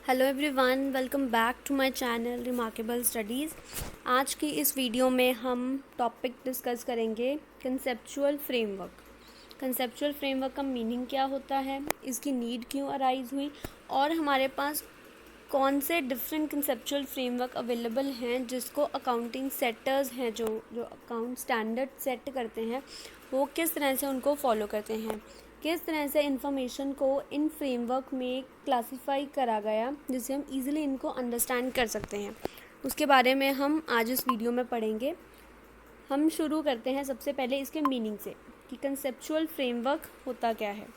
Hello everyone, welcome back to my channel remarkable studies. आज की इस वीडियो में हम टॉपिक डिस्कस करेंगे कंसेप्चुअल फ्रेमवर्क। कंसेप्चुअल फ्रेमवर्क का मीनिंग क्या होता है, इसकी नीड क्यों अराइज हुई और हमारे पास कौन से डिफरेंट कंसेप्चुअल फ्रेमवर्क अवेलेबल हैं जिसको अकाउंटिंग सेटर्स हैं जो अकाउंट स्टैंडर्ड सेट करते हैं वो किस तरह से उनको फॉलो करते हैं, किस तरह से इंफॉर्मेशन को इन फ्रेमवर्क में क्लासिफाई करा गया जिससे हम इजीली इनको अंडरस्टैंड कर सकते हैं, उसके बारे में हम आज इस वीडियो में पढ़ेंगे। हम शुरू करते हैं सबसे पहले इसके मीनिंग से कि कंसेप्चुअल फ्रेमवर्क होता क्या है।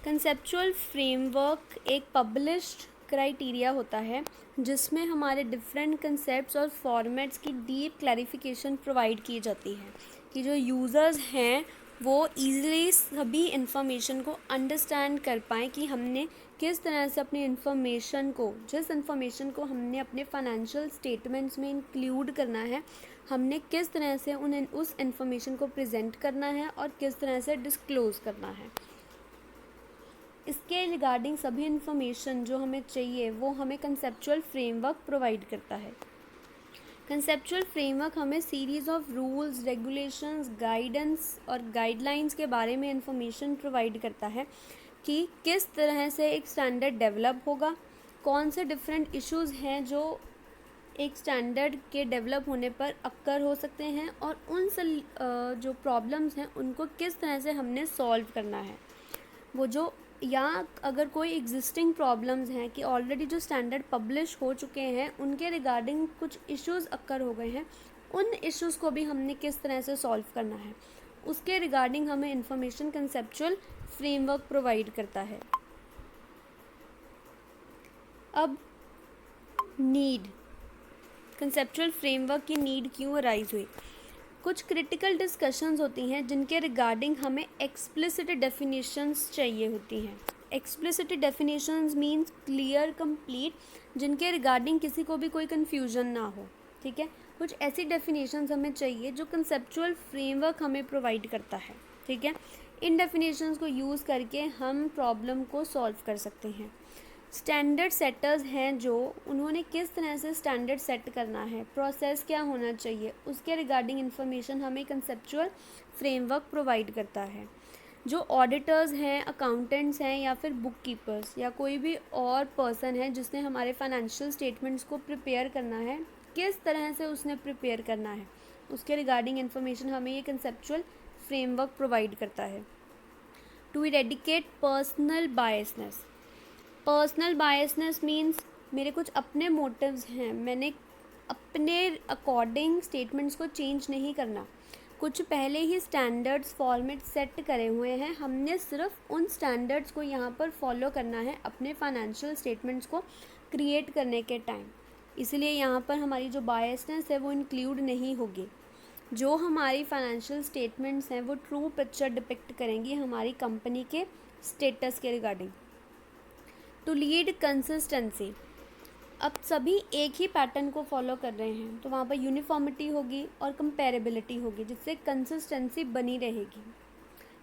कंसेप्चुअल फ्रेमवर्क एक पब्लिश्ड क्राइटेरिया होता है जिसमें हमारे डिफरेंट कंसेप्ट्स और फॉर्मेट्स की डीप क्लैरिफिकेशन प्रोवाइड की जाती है कि जो यूज़र्स हैं वो ईज़िली सभी इंफॉर्मेशन को अंडरस्टैंड कर पाएँ कि हमने किस तरह से अपनी इंफॉर्मेशन को, जिस इंफॉर्मेशन को हमने अपने फाइनेंशियल स्टेटमेंट्स में इंक्लूड करना है, हमने किस तरह से उस इंफॉर्मेशन को प्रेजेंट करना है और किस तरह से डिस्क्लोज़ करना है। इसके रिगार्डिंग सभी इन्फॉर्मेशन जो हमें चाहिए वो हमें कंसेप्चुअल फ्रेमवर्क प्रोवाइड करता है। कंसेप्चुअल फ्रेमवर्क हमें series of rules, regulations, guidance और गाइडलाइंस के बारे में इंफॉर्मेशन प्रोवाइड करता है कि किस तरह से एक स्टैंडर्ड डेवलप होगा, कौन से डिफरेंट इश्यूज़ हैं जो एक स्टैंडर्ड के डेवलप होने पर अक्कर हो सकते हैं और उन जो प्रॉब्लम्स हैं उनको किस तरह से हमने सॉल्व करना है। वो जो या अगर कोई एग्जिस्टिंग प्रॉब्लम्स हैं कि ऑलरेडी जो स्टैंडर्ड पब्लिश हो चुके हैं उनके रिगार्डिंग कुछ इश्यूज़ अक्कर हो गए हैं, उन इश्यूज़ को भी हमने किस तरह से सॉल्व करना है, उसके रिगार्डिंग हमें इंफॉर्मेशन कंसेप्चुअल फ्रेमवर्क प्रोवाइड करता है। अब नीड, कंसेप्चुअल फ्रेमवर्क की नीड क्यों अराइज हुई। कुछ क्रिटिकल डिस्कशंस होती हैं जिनके रिगार्डिंग हमें एक्सप्लिसिट डेफिनेशंस चाहिए होती हैं। Explicit definitions means clear, complete, जिनके रिगार्डिंग किसी को भी कोई कन्फ्यूजन ना हो। ठीक है, कुछ ऐसी डेफिनेशंस हमें चाहिए जो कंसेप्चुअल फ्रेमवर्क हमें प्रोवाइड करता है। ठीक है, इन डेफिनेशंस को यूज़ करके हम प्रॉब्लम को सॉल्व कर सकते हैं। स्टैंडर्ड सेटर्स हैं जो उन्होंने किस तरह से स्टैंडर्ड सेट करना है, प्रोसेस क्या होना चाहिए, उसके रिगार्डिंग इंफॉर्मेशन हमें कंसेप्चुअल फ्रेमवर्क प्रोवाइड करता है। जो ऑडिटर्स हैं, अकाउंटेंट्स हैं या फिर बुक कीपर्स या कोई भी और पर्सन है जिसने हमारे फाइनेंशियल स्टेटमेंट्स को प्रिपेयर करना है, किस तरह से उसने प्रिपेयर करना है, उसके रिगार्डिंग इंफॉर्मेशन हमें ये कंसेप्चुअल फ्रेमवर्क प्रोवाइड करता है। To eradicate personal biasness. Personal biasness means मेरे कुछ अपने मोटिव्स हैं, मैंने अपने अकॉर्डिंग स्टेटमेंट्स को चेंज नहीं करना। कुछ पहले ही स्टैंडर्ड्स फॉर्मेट सेट करे हुए हैं, हमने सिर्फ उन स्टैंडर्ड्स को यहाँ पर फॉलो करना है अपने फाइनेंशियल स्टेटमेंट्स को क्रिएट करने के टाइम। इसलिए यहाँ पर हमारी जो बायसनेस है वो इंक्लूड नहीं होगी। जो हमारी फाइनेंशियल स्टेटमेंट्स हैं वो ट्रू पिक्चर डिपिक्ट करेंगी हमारी कंपनी के स्टेटस के रिगार्डिंग। टू लीड कंसिस्टेंसी, अब सभी एक ही पैटर्न को फॉलो कर रहे हैं तो वहाँ पर यूनिफॉर्मिटी होगी और कंपेरेबिलिटी होगी जिससे कंसिस्टेंसी बनी रहेगी।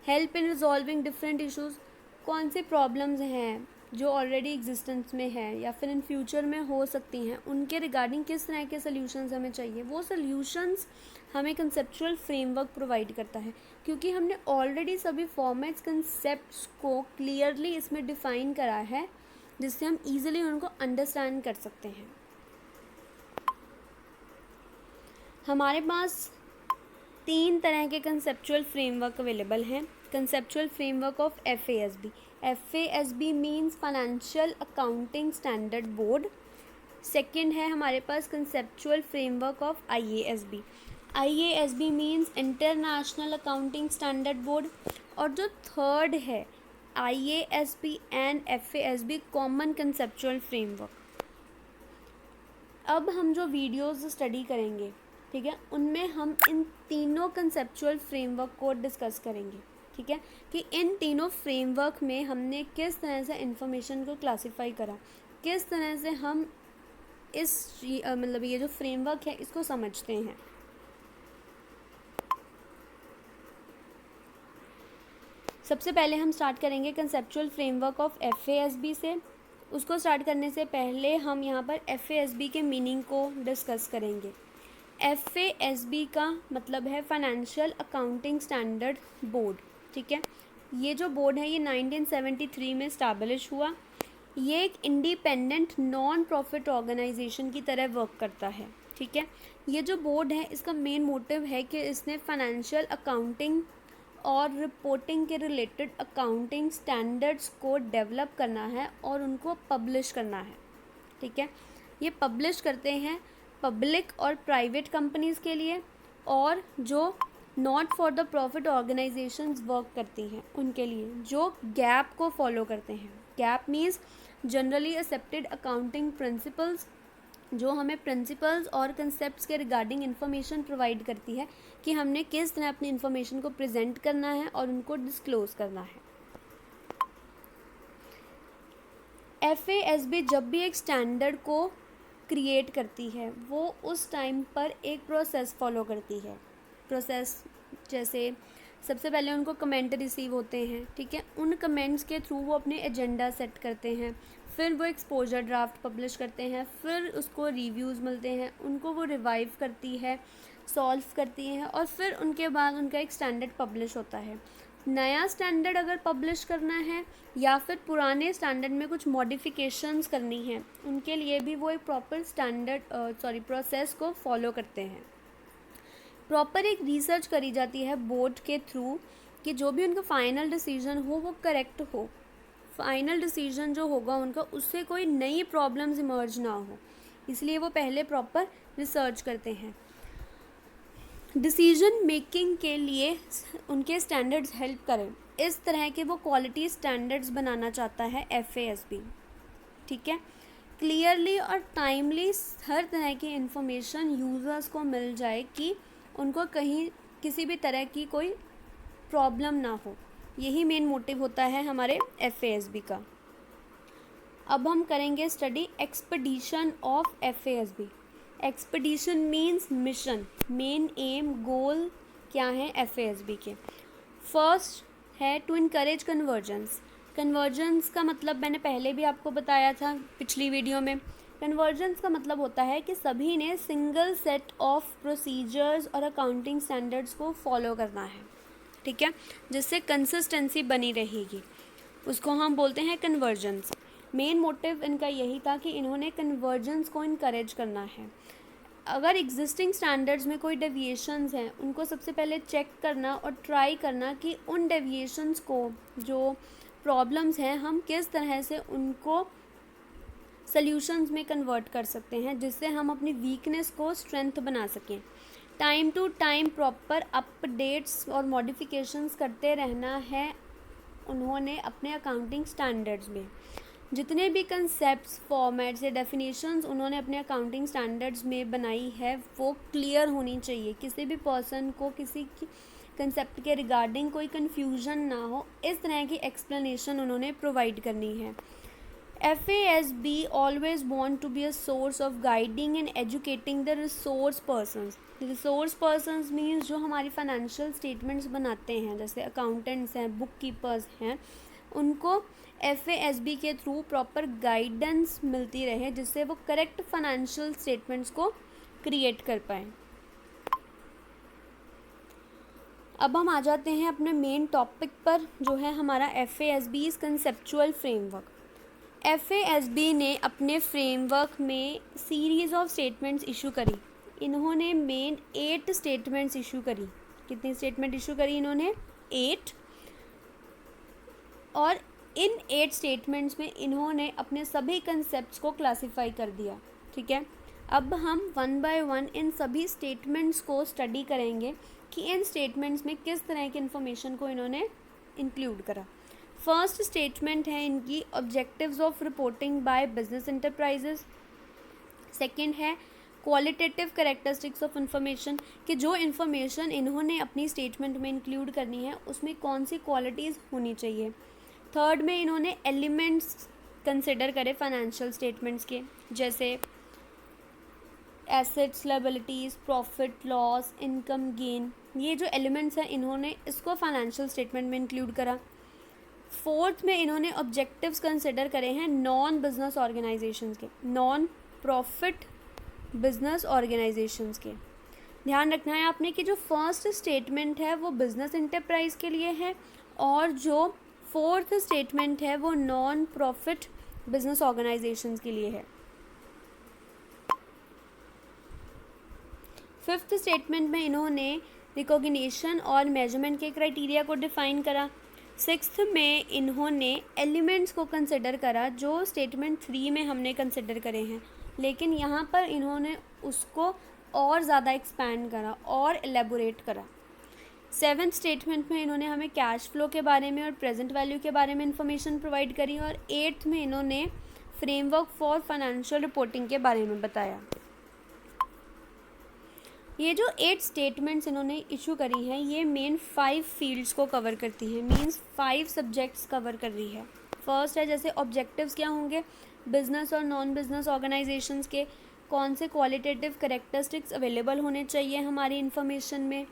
Help in resolving different issues, कौन से प्रॉब्लम्स हैं जो ऑलरेडी एग्जिस्टेंस में है या फिर इन फ्यूचर में हो सकती हैं, उनके रिगार्डिंग किस तरह के सल्यूशंस हमें चाहिए, वो सल्यूशंस हमें कंसेप्चुअल फ्रेमवर्क प्रोवाइड करता है क्योंकि हमने ऑलरेडी सभी फॉर्मेट्स कंसेप्ट्स को क्लियरली इसमें डिफ़ाइन करा है जिससे हम ईजिली उनको अंडरस्टैंड कर सकते हैं। हमारे पास 3 तरह के कंसेप्चुअल फ्रेमवर्क अवेलेबल हैं। Conceptual framework of FASB। FASB means financial accounting standard board. Second है हमारे पास conceptual framework of IASB। IASB means international accounting standard board. और जो थर्ड है IASB and FASB common conceptual framework. अब हम जो वीडियोस स्टडी करेंगे, ठीक है, उनमें हम इन तीनों कंसेप्चुअल फ्रेमवर्क को डिस्कस करेंगे। ठीक है, कि इन तीनों फ्रेमवर्क में हमने किस तरह से इंफॉर्मेशन को क्लासिफाई करा, किस तरह से हम इस मतलब ये जो फ्रेमवर्क है इसको समझते हैं। सबसे पहले हम स्टार्ट करेंगे कंसेप्चुअल फ्रेमवर्क ऑफ FASB से। उसको स्टार्ट करने से पहले हम यहाँ पर FASB के मीनिंग को डिस्कस करेंगे। FASB का मतलब है फाइनेंशियल अकाउंटिंग स्टैंडर्ड बोर्ड, ठीक है। ये जो बोर्ड है ये 1973 में इस्टेब्लिश हुआ। ये एक इंडिपेंडेंट नॉन प्रॉफिट ऑर्गेनाइजेशन की तरह वर्क करता है, ठीक है। ये जो बोर्ड है इसका मेन मोटिव है कि इसने फाइनेंशियल अकाउंटिंग और रिपोर्टिंग के रिलेटेड अकाउंटिंग स्टैंडर्ड्स को डेवलप करना है और उनको पब्लिश करना है, ठीक है। ये पब्लिश करते हैं पब्लिक और प्राइवेट कंपनीज़ के लिए, और जो not for the profit organisations work करती हैं उनके लिए, जो गैप को फॉलो करते हैं। Gap means generally accepted accounting principles, जो हमें प्रिंसिपल्स और कंसेप्ट्स के रिगार्डिंग इन्फॉर्मेशन प्रोवाइड करती है कि हमने किस तरह अपनी इन्फॉर्मेशन को प्रेजेंट करना है और उनको डिस्क्लोज करना है। FASB जब भी एक स्टैंडर्ड को क्रिएट करती है वो उस टाइम पर एक प्रोसेस फॉलो करती है। प्रोसेस जैसे सबसे पहले उनको कमेंट रिसीव होते हैं, ठीक है। उन कमेंट्स के थ्रू वो अपने एजेंडा सेट करते हैं, फिर वो एक्सपोजर ड्राफ्ट पब्लिश करते हैं, फिर उसको रिव्यूज़ मिलते हैं, उनको वो रिवाइव करती है, सॉल्व करती हैं, और फिर उनके बाद उनका एक स्टैंडर्ड पब्लिश होता है। नया स्टैंडर्ड अगर पब्लिश करना है या फिर पुराने स्टैंडर्ड में कुछ मॉडिफिकेशंस करनी है, उनके लिए भी वो एक प्रॉपर प्रोसेस को फॉलो करते हैं। प्रॉपर एक रिसर्च करी जाती है बोर्ड के थ्रू कि जो भी उनका फाइनल डिसीजन हो वो करेक्ट हो, फाइनल डिसीजन जो होगा उनका उससे कोई नई प्रॉब्लम्स इमर्ज ना हो, इसलिए वो पहले प्रॉपर रिसर्च करते हैं। डिसीजन मेकिंग के लिए उनके स्टैंडर्ड्स हेल्प करें, इस तरह के वो क्वालिटी स्टैंडर्ड्स बनाना चाहता है FASB, ठीक है। क्लियरली और टाइमली हर तरह की इन्फॉर्मेशन यूज़र्स को मिल जाए कि उनको कहीं किसी भी तरह की कोई प्रॉब्लम ना हो, यही मेन मोटिव होता है हमारे FASB का। अब हम करेंगे study expedition of FASB। Expedition means mission, main aim, goal क्या है FASB के। फर्स्ट है टू इनकरेज कन्वर्जेंस। कन्वर्जेंस का मतलब मैंने पहले भी आपको बताया था पिछली वीडियो में। कन्वर्जेंस का मतलब होता है कि सभी ने सिंगल सेट ऑफ प्रोसीजर्स और अकाउंटिंग स्टैंडर्ड्स को फॉलो करना है, ठीक है, जिससे कंसिस्टेंसी बनी रहेगी, उसको हम बोलते हैं कन्वर्जेंस। मेन मोटिव इनका यही था कि इन्होंने कन्वर्जेंस को इनकरेज करना है। अगर एग्जिस्टिंग स्टैंडर्ड्स में कोई डेविएशंस हैं उनको सबसे पहले चेक करना और ट्राई करना कि उन डेविएशंस को, जो प्रॉब्लम्स हैं, हम किस तरह से उनको सॉल्यूशंस में कन्वर्ट कर सकते हैं, जिससे हम अपनी वीकनेस को स्ट्रेंथ बना सकें। Time to time proper updates और मॉडिफिकेशंस करते रहना है उन्होंने अपने अकाउंटिंग स्टैंडर्ड्स में। जितने भी कंसेप्ट्स, फॉर्मेट्स या डेफिनेशंस उन्होंने अपने अकाउंटिंग स्टैंडर्ड्स में बनाई है वो क्लियर होनी चाहिए, किसी भी पर्सन को किसी की कंसेप्ट के रिगार्डिंग कोई कन्फ्यूजन ना हो, इस तरह की एक्सप्लेनेशन उन्होंने प्रोवाइड करनी है। FASB always want to be a source of guiding and educating the resource persons. Resource persons means जो हमारी फाइनेंशियल स्टेटमेंट्स बनाते हैं, जैसे अकाउंटेंट्स हैं, बुक कीपर्स हैं, उनको FASB के थ्रू प्रॉपर गाइडेंस मिलती रहे, जिससे वो करेक्ट फाइनेंशियल स्टेटमेंट्स को क्रिएट कर पाएँ। अब हम आ जाते हैं अपने मेन टॉपिक पर, जो है हमारा FASB's कंसेप्चुअल फ्रेमवर्क। FASB ने अपने फ्रेमवर्क में सीरीज़ ऑफ स्टेटमेंट्स इशू करी। इन्होंने मेन 8 स्टेटमेंट्स इशू करी। कितनी स्टेटमेंट इशू करी इन्होंने? 8। और इन 8 स्टेटमेंट्स में इन्होंने अपने सभी कंसेप्ट्स को क्लासिफाई कर दिया, ठीक है। अब हम 1 बाय 1 इन सभी स्टेटमेंट्स को स्टडी करेंगे कि इन स्टेटमेंट्स में किस तरह की इन्फॉर्मेशन को इन्होंने इंक्लूड करा। फर्स्ट स्टेटमेंट है इनकी objectives of reporting by business enterprises. Second है क्वालिटेटिव कैरेक्टरिस्टिक्स ऑफ इंफॉर्मेशन, कि जो इन्फॉर्मेशन इन्होंने अपनी स्टेटमेंट में इंक्लूड करनी है उसमें कौन सी क्वालिटीज़ होनी चाहिए। थर्ड में इन्होंने एलिमेंट्स कंसिडर करे फाइनेंशियल स्टेटमेंट्स के, जैसे assets, liabilities, profit loss, income gain, ये जो एलिमेंट्स हैं इन्होंने इसको फाइनेंशियल स्टेटमेंट में इंक्लूड करा। फोर्थ में इन्होंने ऑब्जेक्टिव्स कंसिडर करे हैं नॉन बिजनेस ऑर्गेनाइजेशंस के, नॉन प्रॉफिट बिजनेस ऑर्गेनाइजेशंस के। ध्यान रखना है आपने कि जो फर्स्ट स्टेटमेंट है वो बिजनेस एंटरप्राइज के लिए है और जो फोर्थ स्टेटमेंट है वो नॉन प्रॉफिट बिजनेस ऑर्गेनाइजेशंस के लिए है। फिफ्थ स्टेटमेंट में इन्होंने रिकॉग्निशन और मेजरमेंट के क्राइटेरिया को डिफाइन करा। सिक्स्थ में इन्होंने एलिमेंट्स को कंसिडर करा जो स्टेटमेंट 3 में हमने कंसिडर करे हैं, लेकिन यहाँ पर इन्होंने उसको और ज़्यादा एक्सपैंड करा और एलेबोरेट करा। सेवन्थ स्टेटमेंट में इन्होंने हमें कैश फ्लो के बारे में और प्रेजेंट वैल्यू के बारे में इंफॉर्मेशन प्रोवाइड करी और एट्थ में इन्होंने फ्रेमवर्क फॉर फाइनेंशियल रिपोर्टिंग के बारे में बताया। ये जो 8 स्टेटमेंट्स इन्होंने इशू करी हैं ये मेन 5 फील्ड्स को कवर करती हैं, मींस 5 सब्जेक्ट्स कवर कर रही है। फर्स्ट है जैसे ऑब्जेक्टिव्स क्या होंगे बिजनेस और नॉन बिजनेस ऑर्गेनाइजेशंस के, कौन से क्वालिटेटिव कैरेक्टरिस्टिक्स अवेलेबल होने चाहिए हमारी इन्फॉर्मेशन में,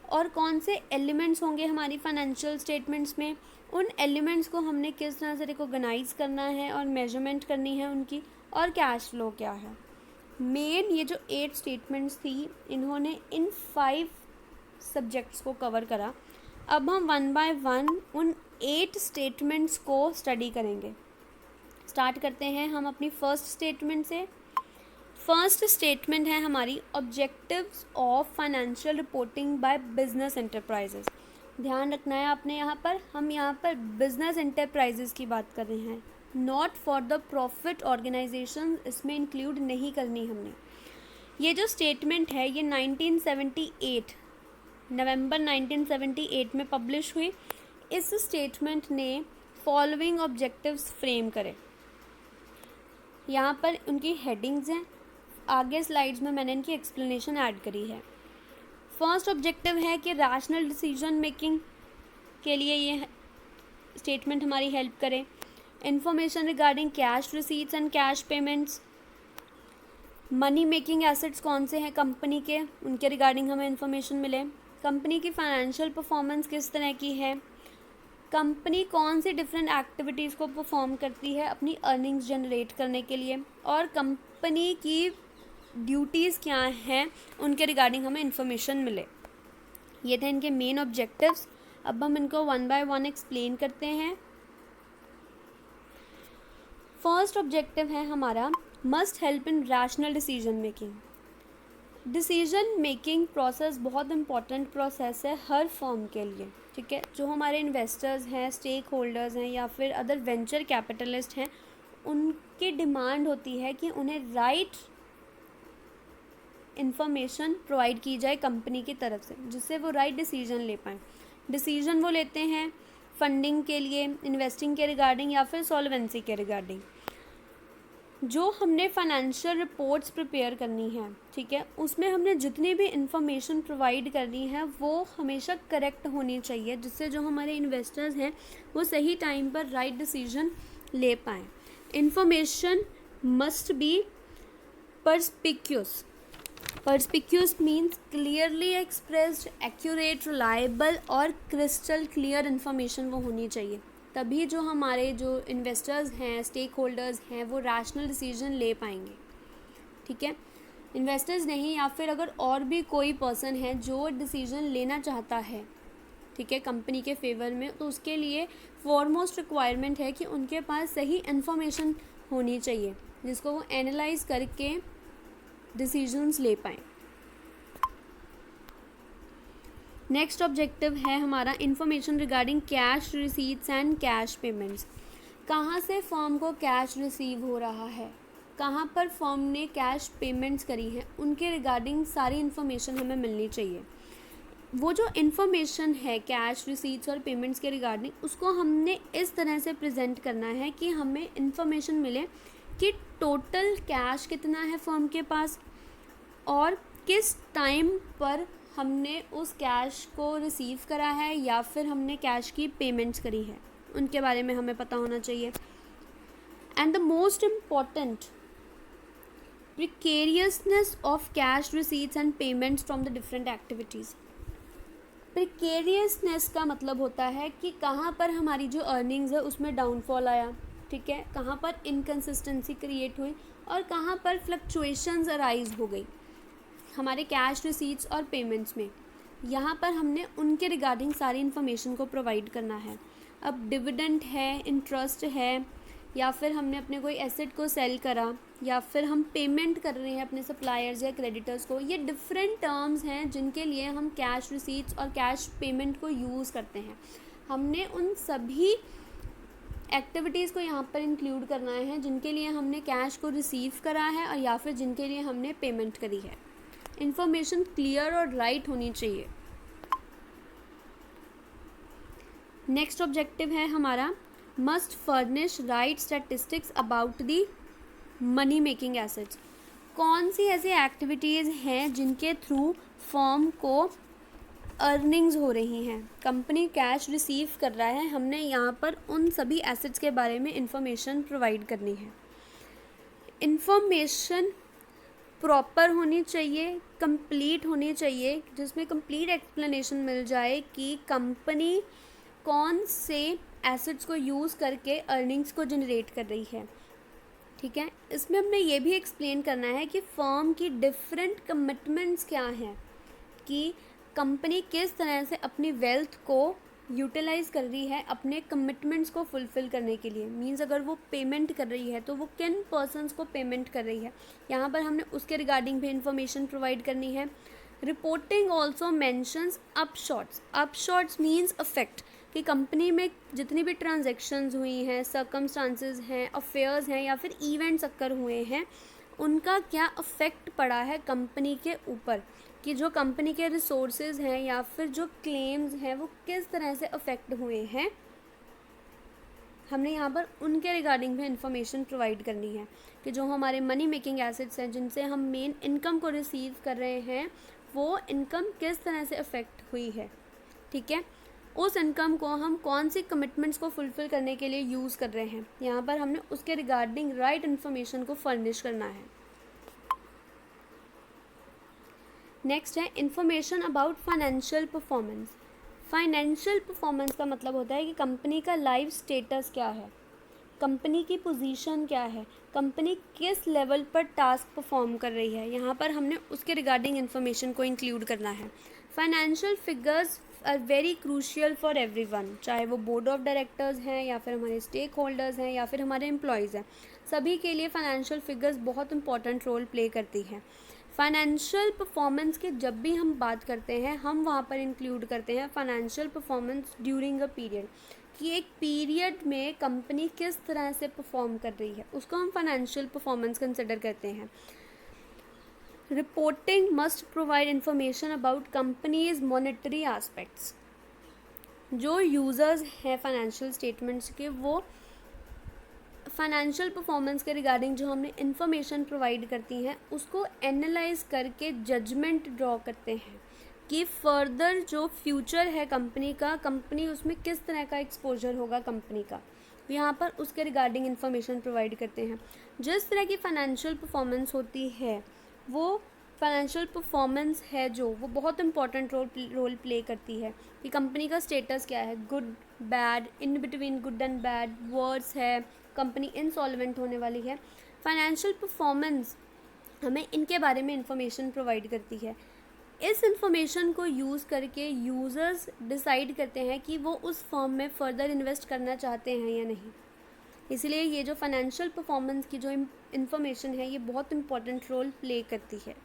और कौन से एलिमेंट्स होंगे हमारी फाइनेंशियल स्टेटमेंट्स में, उन एलिमेंट्स को हमने किस तरह से रिकॉग्नाइज करना है और मेजरमेंट करनी है उनकी, और कैश फ्लो क्या है। मेन ये जो 8 स्टेटमेंट्स थी इन्होंने इन 5 सब्जेक्ट्स को कवर करा। अब हम 1 बाय 1 उन 8 स्टेटमेंट्स को स्टडी करेंगे। स्टार्ट करते हैं हम अपनी फर्स्ट स्टेटमेंट से। फर्स्ट स्टेटमेंट है हमारी objectives of financial reporting by business enterprises. ध्यान रखना है आपने हम यहाँ पर बिजनेस एंटरप्राइजेस की बात कर रहे हैं, not for the profit organisation, इसमें इंक्लूड नहीं करनी हमने। ये जो स्टेटमेंट है ये 1978 नवंबर 1978 में पब्लिश हुई। इस स्टेटमेंट ने फॉलोइंग ऑब्जेक्टिव्स फ्रेम करे। यहाँ पर उनकी हेडिंग्स हैं, आगे स्लाइड्स में मैंने इनकी एक्सप्लेनेशन ऐड करी है। फर्स्ट ऑब्जेक्टिव है कि रैशनल डिसीजन मेकिंग के लिए ये स्टेटमेंट हमारी हेल्प करे। Information regarding cash receipts and cash payments, money making assets कौन से हैं कंपनी के, उनके रिगार्डिंग हमें इंफॉर्मेशन मिले। कंपनी की फाइनेंशियल परफॉर्मेंस किस तरह की है, कंपनी कौन सी डिफरेंट एक्टिविटीज़ को परफॉर्म करती है अपनी अर्निंग्स जनरेट करने के लिए, और कंपनी की ड्यूटीज़ क्या हैं उनके रिगार्डिंग हमें इंफॉर्मेशन मिले। ये थे इनके मेन ऑब्जेक्टिव्स। अब हम इनको 1 बाय 1 एक्सप्लेन करते हैं। फर्स्ट ऑब्जेक्टिव है हमारा must help in rational decision making. Decision making process बहुत इंपॉर्टेंट प्रोसेस है हर फर्म के लिए, ठीक है। जो हमारे इन्वेस्टर्स हैं, स्टेक होल्डर्स हैं या फिर अदर वेंचर कैपिटलिस्ट हैं, उनकी डिमांड होती है कि उन्हें राइट इंफॉर्मेशन प्रोवाइड की जाए कंपनी की तरफ से, जिससे वो राइट डिसीजन ले पाएँ। डिसीजन वो लेते हैं फंडिंग के लिए, इन्वेस्टिंग के रिगार्डिंग या फिर सॉल्वेंसी के रिगार्डिंग। जो हमने फाइनेंशियल रिपोर्ट्स प्रिपेयर करनी है, ठीक है, उसमें हमने जितनी भी इंफॉर्मेशन प्रोवाइड करनी है वो हमेशा करेक्ट होनी चाहिए, जिससे जो हमारे इन्वेस्टर्स हैं वो सही टाइम पर राइट डिसीजन ले पाएँ। Information must be perspicuous. Perspicuous means clearly expressed, accurate, reliable और क्रिस्टल क्लियर इन्फॉर्मेशन वो होनी चाहिए। तभी जो हमारे जो इन्वेस्टर्स हैं, स्टेक होल्डर्स हैं, वो रैशनल डिसीजन ले पाएंगे, ठीक है। इन्वेस्टर्स नहीं या फिर अगर और भी कोई पर्सन है जो डिसीजन लेना चाहता है, ठीक है, कंपनी के फेवर में, तो उसके लिए फॉरमोस्ट रिक्वायरमेंट है कि उनके पास सही इन्फॉर्मेशन होनी चाहिए जिसको वो एनालाइज करके डिसीजंस ले पाएँ। नेक्स्ट ऑब्जेक्टिव है हमारा information regarding cash receipts and cash payments. कहाँ से फर्म को कैश रिसीव हो रहा है, कहाँ पर फर्म ने कैश पेमेंट्स करी हैं, उनके रिगार्डिंग सारी इन्फॉर्मेशन हमें मिलनी चाहिए। वो जो इन्फॉर्मेशन है कैश रिसीट्स और पेमेंट्स के रिगार्डिंग, उसको हमने इस तरह से प्रेजेंट करना है कि हमें इन्फॉर्मेशन मिले कि टोटल कैश कितना है फर्म के पास और किस टाइम पर हमने उस कैश को रिसीव करा है या फिर हमने कैश की पेमेंट्स करी है, उनके बारे में हमें पता होना चाहिए। And the most important, precariousness of cash receipts and payments from the different activities. Precariousness का मतलब होता है कि कहाँ पर हमारी जो अर्निंग्स है उसमें डाउनफॉल आया, ठीक है, कहाँ पर इनकन्सिस्टेंसी क्रिएट हुई और कहाँ पर फ्लक्चुएशंस अराइज हो गई हमारे कैश रिसीट्स और पेमेंट्स में। यहाँ पर हमने उनके रिगार्डिंग सारी इन्फॉर्मेशन को प्रोवाइड करना है। अब डिविडेंड है, इंटरेस्ट है, या फिर हमने अपने कोई एसेट को सेल करा, या फिर हम पेमेंट कर रहे हैं अपने सप्लायर्स या क्रेडिटर्स को, ये डिफरेंट टर्म्स हैं जिनके लिए हम कैश रिसीट्स और कैश पेमेंट को यूज़ करते हैं। हमने उन सभी एक्टिविटीज़ को यहाँ पर इंक्लूड करना है जिनके लिए हमने कैश को रिसीव करा है और या फिर जिनके लिए हमने पेमेंट करी है। इंफॉर्मेशन क्लियर और राइट होनी चाहिए। नेक्स्ट ऑब्जेक्टिव है हमारा must furnish right statistics about the money making assets. कौन सी ऐसी एक्टिविटीज़ हैं जिनके थ्रू फर्म को अर्निंग्स हो रही हैं, कंपनी कैश रिसीव कर रहा है, हमने यहाँ पर उन सभी एसेट्स के बारे में इंफॉर्मेशन प्रोवाइड करनी है। इंफॉर्मेशन प्रॉपर होनी चाहिए, कंप्लीट होनी चाहिए, जिसमें कंप्लीट एक्सप्लेनेशन मिल जाए कि कंपनी कौन से एसेट्स को यूज़ करके अर्निंग्स को जनरेट कर रही है, ठीक है। इसमें हमने ये भी एक्सप्लेन करना है कि फर्म की डिफरेंट कमिटमेंट्स क्या हैं, कि कंपनी किस तरह से अपनी वेल्थ को यूटिलाइज़ कर रही है अपने कमिटमेंट्स को फुलफ़िल करने के लिए। मींस अगर वो पेमेंट कर रही है तो वो किन पर्सन्स को पेमेंट कर रही है, यहाँ पर हमने उसके रिगार्डिंग भी इंफॉर्मेशन प्रोवाइड करनी है। Reporting also mentions upshots. Upshots means affect, कि कंपनी में जितनी भी ट्रांजेक्शन्स हुई हैं, सर्कमस्टांसेस हैं, अफेयर्स हैं या फिर इवेंट्स अक्कर हुए हैं, उनका क्या अफेक्ट पड़ा है कंपनी के ऊपर, कि जो कंपनी के रिसोर्सेज हैं या फिर जो क्लेम्स हैं वो किस तरह से अफेक्ट हुए हैं। हमने यहाँ पर उनके रिगार्डिंग भी इंफॉर्मेशन प्रोवाइड करनी है कि जो हमारे मनी मेकिंग एसेट्स हैं जिनसे हम मेन इनकम को रिसीव कर रहे हैं, वो इनकम किस तरह से अफेक्ट हुई है, ठीक है। उस इनकम को हम कौन सी कमिटमेंट्स को फुलफ़िल करने के लिए यूज़ कर रहे हैं, यहाँ पर हमने उसके रिगार्डिंग राइट इन्फॉर्मेशन को फर्निश करना है। नेक्स्ट है information about financial performance. Financial performance का मतलब होता है कि कंपनी का लाइफ स्टेटस क्या है, कंपनी की पोजीशन क्या है, कंपनी किस लेवल पर टास्क परफॉर्म कर रही है, यहाँ पर हमने उसके रिगार्डिंग इन्फॉर्मेशन को इंक्लूड करना है। Financial figures are very crucial for everyone, चाहे वो बोर्ड ऑफ डायरेक्टर्स हैं या फिर हमारे स्टेक होल्डर्स हैं या फिर हमारे एम्प्लॉयज़ हैं, सभी के लिए फाइनेंशियल फिगर्स बहुत इंपॉर्टेंट रोल प्ले करती हैं। फाइनेंशियल परफॉर्मेंस की जब भी हम बात करते हैं, हम वहाँ पर इंक्लूड करते हैं financial performance during a period, कि एक पीरियड में कंपनी किस तरह से परफॉर्म कर रही है, उसको हम फाइनेंशियल परफॉर्मेंस कंसिडर करते हैं। Reporting must provide information about companies monetary aspects. जो यूज़र्स हैं फाइनेंशियल स्टेटमेंट्स के, वो फाइनेंशियल परफॉर्मेंस के रिगार्डिंग जो हमने इन्फॉर्मेशन प्रोवाइड करती हैं उसको एनालाइज करके जजमेंट ड्रॉ करते हैं कि फर्दर जो फ्यूचर है कंपनी का, कंपनी उसमें किस तरह का एक्सपोजर होगा कंपनी का, यहाँ पर उसके रिगार्डिंग इन्फॉर्मेशन प्रोवाइड करते हैं। जिस तरह की फाइनेंशियल परफॉर्मेंस होती है, वो फाइनेंशियल परफॉर्मेंस है जो वो बहुत इंपॉर्टेंट रोल प्ले करती है कि कंपनी का स्टेटस क्या है, good, bad, in between good and bad, words है, कंपनी इंसॉल्वेंट होने वाली है। फाइनेंशियल परफॉर्मेंस हमें इनके बारे में इंफॉर्मेशन प्रोवाइड करती है। इस इंफॉर्मेशन को यूज़ करके यूज़र्स डिसाइड करते हैं कि वो उस फर्म में फ़र्दर इन्वेस्ट करना चाहते हैं या नहीं। इसलिए ये जो फाइनेंशियल परफॉर्मेंस की जो इंफॉर्मेशन है ये बहुत इंपॉर्टेंट रोल प्ले करती है।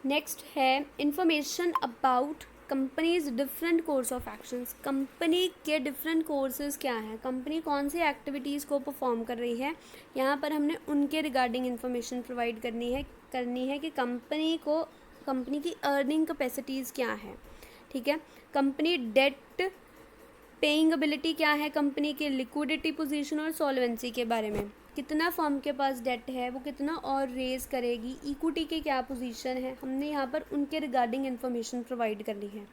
नेक्स्ट है information about companies different course of actions. Company के डिफरेंट कोर्सेज क्या हैं, कंपनी कौन सी एक्टिविटीज़ को परफॉर्म कर रही है, यहाँ पर हमने उनके रिगार्डिंग इंफॉर्मेशन प्रोवाइड करनी है कि कंपनी की अर्निंग कैपेसिटीज़ क्या है, ठीक है। कंपनी डेट पेइंग एबिलिटी क्या है, कंपनी के लिक्विडिटी पोजीशन और सॉल्वेंसी के बारे में, कितना फर्म के पास डेट है, वो कितना और रेज़ करेगी, इक्विटी की क्या पोजीशन है, हमने यहाँ पर उनके रिगार्डिंग इन्फॉर्मेशन प्रोवाइड करनी है।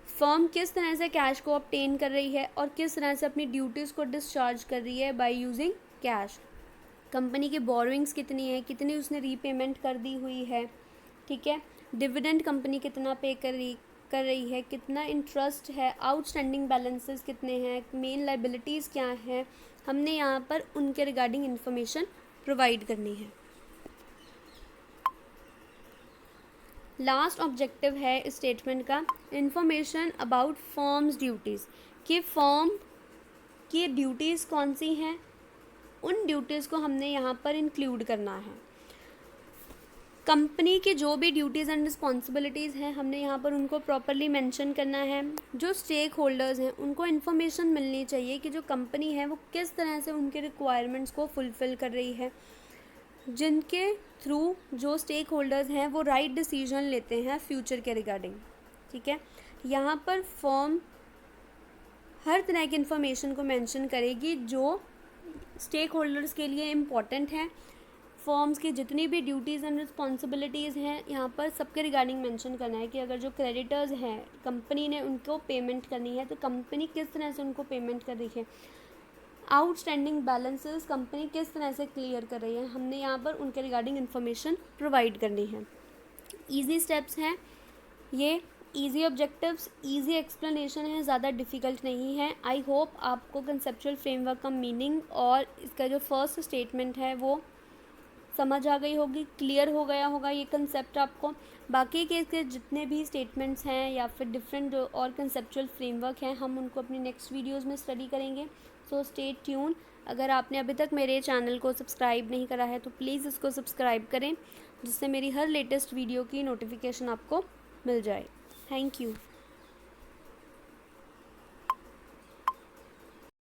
फर्म किस तरह से कैश को ऑब्टेन कर रही है और किस तरह से अपनी ड्यूटीज़ को डिस्चार्ज कर रही है बाय यूजिंग कैश। कंपनी की बोरोइंग्स कितनी है, कितनी उसने रीपेमेंट कर दी हुई है, ठीक है। डिविडेंड कंपनी कितना पे कर रही है, कितना इंटरेस्ट है, आउटस्टैंडिंग बैलेंसेस कितने हैं, मेन लाइबिलिटीज़ क्या है, हमने यहाँ पर उनके रिगार्डिंग इन्फॉर्मेशन प्रोवाइड करनी है। लास्ट ऑब्जेक्टिव है इस स्टेटमेंट का इंफॉर्मेशन अबाउट फर्म्स ड्यूटीज़, कि फर्म की ड्यूटीज़ कौन सी हैं, उन ड्यूटीज़ को हमने यहाँ पर इंक्लूड करना है। कंपनी की जो भी ड्यूटीज़ एंड रिस्पॉन्सिबिलिटीज़ हैं हमने यहाँ पर उनको प्रॉपरली मेंशन करना है। जो स्टेक होल्डर्स हैं उनको इन्फॉर्मेशन मिलनी चाहिए कि जो कंपनी है वो किस तरह से उनके रिक्वायरमेंट्स को फुलफ़िल कर रही है, जिनके थ्रू जो स्टेक होल्डर्स हैं वो राइट डिसीजन लेते हैं फ्यूचर के रिगार्डिंग। ठीक है, यहाँ पर फर्म हर तरह की इन्फॉर्मेशन को मेंशन करेगी जो स्टेक होल्डर्स के लिए इम्पॉर्टेंट है। फर्म्स की जितनी भी ड्यूटीज़ एंड रिस्पॉन्सिबिलिटीज़ हैं यहाँ पर सबके रिगार्डिंग मेंशन करना है कि अगर जो क्रेडिटर्स हैं कंपनी ने उनको पेमेंट करनी है तो कंपनी किस तरह से उनको पेमेंट कर रही है, आउटस्टैंडिंग बैलेंसेस कंपनी किस तरह से क्लियर कर रही है, हमने यहाँ पर उनके रिगार्डिंग इन्फॉर्मेशन प्रोवाइड करनी है। ईजी स्टेप्स हैं ये, ईजी ऑब्जेक्टिव्स, ईजी एक्सप्लेनेशन है, ज़्यादा डिफ़िकल्ट नहीं है। आई होप आपको कंसेप्चुअल फ्रेमवर्क का मीनिंग और इसका जो फर्स्ट स्टेटमेंट है वो समझ आ गई होगी, क्लियर हो गया होगा ये कंसेप्ट आपको। बाकी के इसके जितने भी स्टेटमेंट्स हैं या फिर डिफरेंट और कंसेप्चुअल फ्रेमवर्क हैं हम उनको अपनी नेक्स्ट वीडियोस में स्टडी करेंगे। So stay tune. अगर आपने अभी तक मेरे चैनल को सब्सक्राइब नहीं करा है तो प्लीज़ इसको सब्सक्राइब करें, जिससे मेरी हर लेटेस्ट वीडियो की नोटिफिकेशन आपको मिल जाए। Thank you.